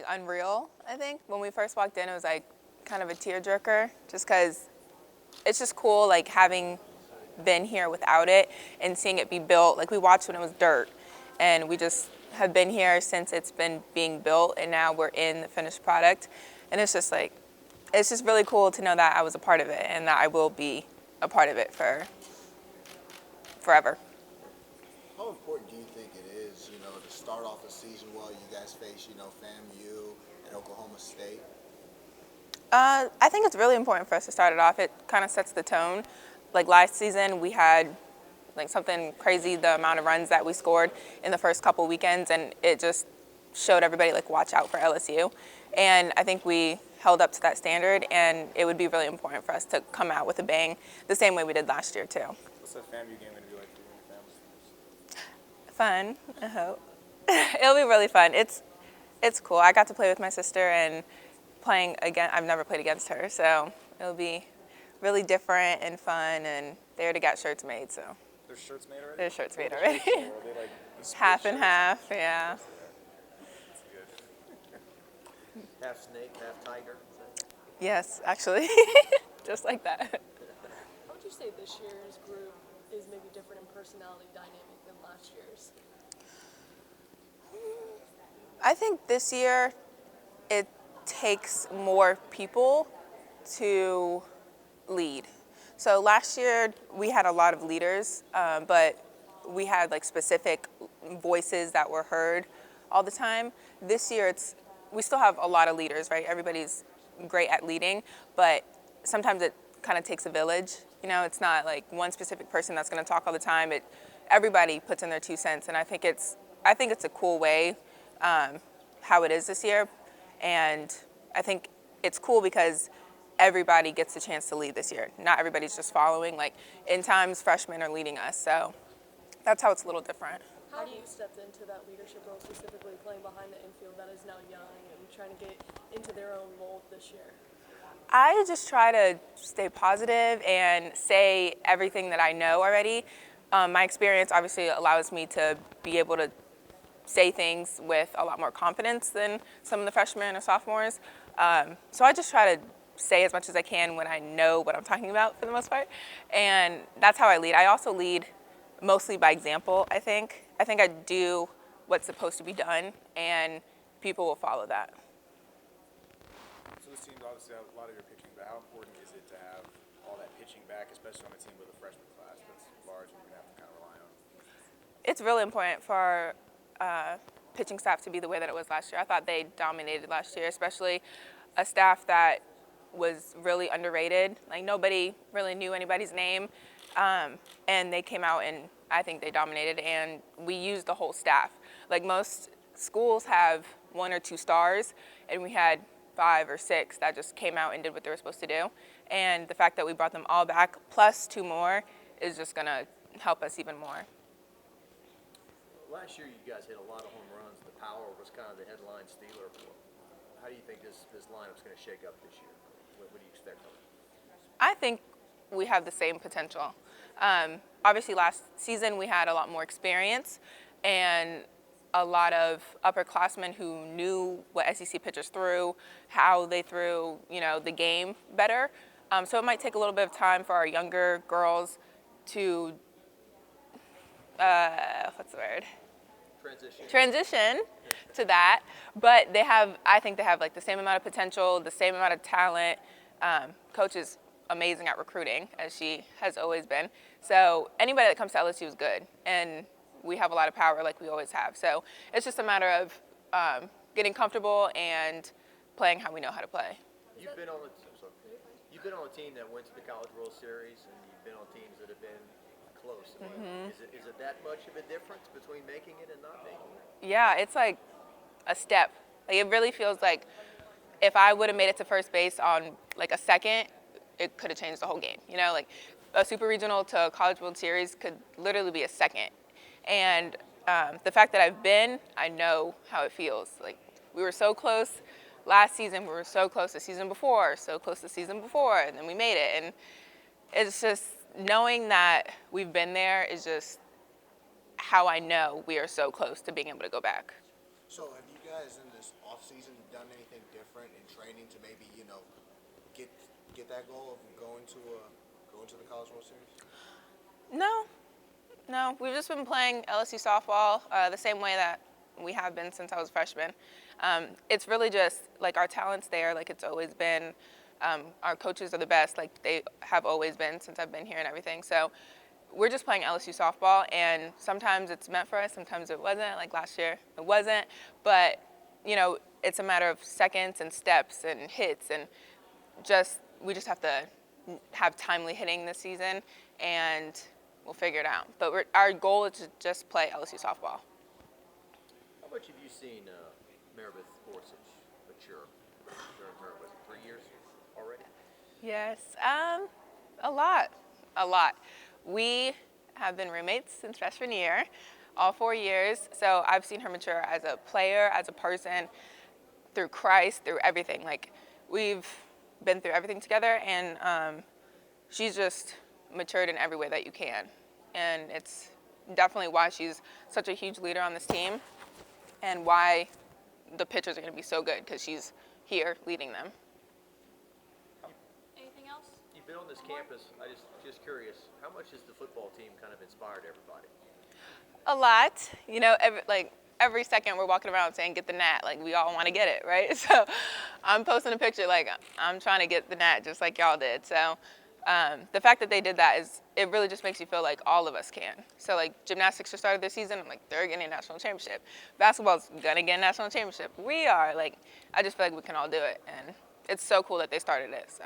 unreal, I think. When we first walked in, it was like kind of a tearjerker, just because it's just cool, like having been here without it and seeing it be built. Like we watched when it was dirt, and we just have been here since it's been being built, and now we're in the finished product. And it's just like, it's just really cool to know that I was a part of it and that I will be a part of it for forever. How important do you think it is, to start off a season well? You guys face, FAMU and Oklahoma State. I think it's really important for us to start it off. It kind of sets the tone. Like last season, we had like something crazy, the amount of runs that we scored in the first couple weekends, and it just showed everybody like watch out for LSU. And I think we held up to that standard, and it would be really important for us to come out with a bang the same way we did last year too. What's that FAMU game going to be like for you and your family? Fun, I hope. It'll be really fun. It's cool. I got to play with my sister, and playing again, I've never played against her, so it'll be really different and fun, and they already got shirts made, so. There's shirts made already? There's shirts made already. Are they like Half and shirts? half, yeah. That's good. Half snake, half tiger. Yes, actually, just like that. How would you say this year's group is maybe different in personality dynamic than last year's? I think this year it takes more people to lead. So last year we had a lot of leaders, but we had like specific voices that were heard all the time. This year we still have a lot of leaders, right? Everybody's great at leading, but sometimes it kind of takes a village. It's not like one specific person that's going to talk all the time. Everybody puts in their 2 cents, and I think it's a cool way how it is this year, and I think it's cool because everybody gets a chance to lead this year. Not everybody's just following. Like in times, freshmen are leading us, so that's how it's a little different. How do you step into that leadership role, specifically playing behind the infield that is now young and trying to get into their own mold this year? I just try to stay positive and say everything that I know already. My experience obviously allows me to be able to say things with a lot more confidence than some of the freshmen or sophomores. So I just try to say as much as I can when I know what I'm talking about for the most part. And that's how I lead. I also lead mostly by example, I think. I think I do what's supposed to be done, and people will follow that. So this team's obviously have a lot of your pitching, but how important is it to have all that pitching back, especially on a team with a freshman class that's large and you're going to have to kind of rely on? It's really important for our pitching staff to be the way that it was last year. I thought they dominated last year, especially a staff that was really underrated. Like nobody really knew anybody's name, and they came out and I think they dominated, and we used the whole staff. Like most schools have 1 or 2 stars, and we had 5 or 6 that just came out and did what they were supposed to do. And the fact that we brought them all back plus 2 more is just gonna help us even more. Last year, you guys hit a lot of home runs. The power was kind of the headline stealer. How do you think this lineup's going to shake up this year? What do you expect from it? I think we have the same potential. Obviously, last season we had a lot more experience and a lot of upperclassmen who knew what SEC pitchers threw, how they threw, the game better. So it might take a little bit of time for our younger girls to, what's the word? Transition to that. But I think they have like the same amount of potential, the same amount of talent. Coach is amazing at recruiting, as she has always been. So anybody that comes to LSU is good, and we have a lot of power like we always have. So it's just a matter of getting comfortable and playing how we know how to play. You've been on a team that went to the College World Series, and you've been on teams that have been close. Mm-hmm. Is it that much of a difference between making it and not making it? Yeah, it's like a step. Like it really feels like if I would have made it to first base on like a second, it could have changed the whole game. Like a super regional to a College World Series could literally be a second. And the fact that I know how it feels. Like we were so close last season, we were so close the season before, and then we made it. And it's just knowing that we've been there is just how I know we are so close to being able to go back. So have you guys in this offseason done training to maybe get that goal of going to the College World Series? No, no. We've just been playing LSU softball the same way that we have been since I was a freshman. It's really just like our talent's there, like it's always been. Our coaches are the best, like they have always been since I've been here and everything. So we're just playing LSU softball, and sometimes it's meant for us, sometimes it wasn't. Like last year, it wasn't. But it's a matter of seconds and steps and hits, and we just have to have timely hitting this season, and we'll figure it out. But our goal is to just play LSU softball. How much have you seen Meredith Gorsuch mature during her, 3 years already? Yes, a lot. We have been roommates since freshman year, all 4 years. So I've seen her mature as a player, as a person, through Christ, through everything. Like we've been through everything together, and she's just matured in every way that you can. And it's definitely why she's such a huge leader on this team, and why the pitchers are going to be so good, because she's here leading them. Anything else? You've been on this campus. I just curious, how much has the football team kind of inspired everybody? A lot. Every second we're walking around saying, get the gnat. Like, we all want to get it, right? So I'm posting a picture like, I'm trying to get the gnat just like y'all did. So the fact that they did that it really just makes you feel like all of us can. So, like, gymnastics just started this season. I'm like, they're getting a national championship. Basketball's going to get a national championship. We are. Like, I just feel like we can all do it. And it's so cool that they started it, so.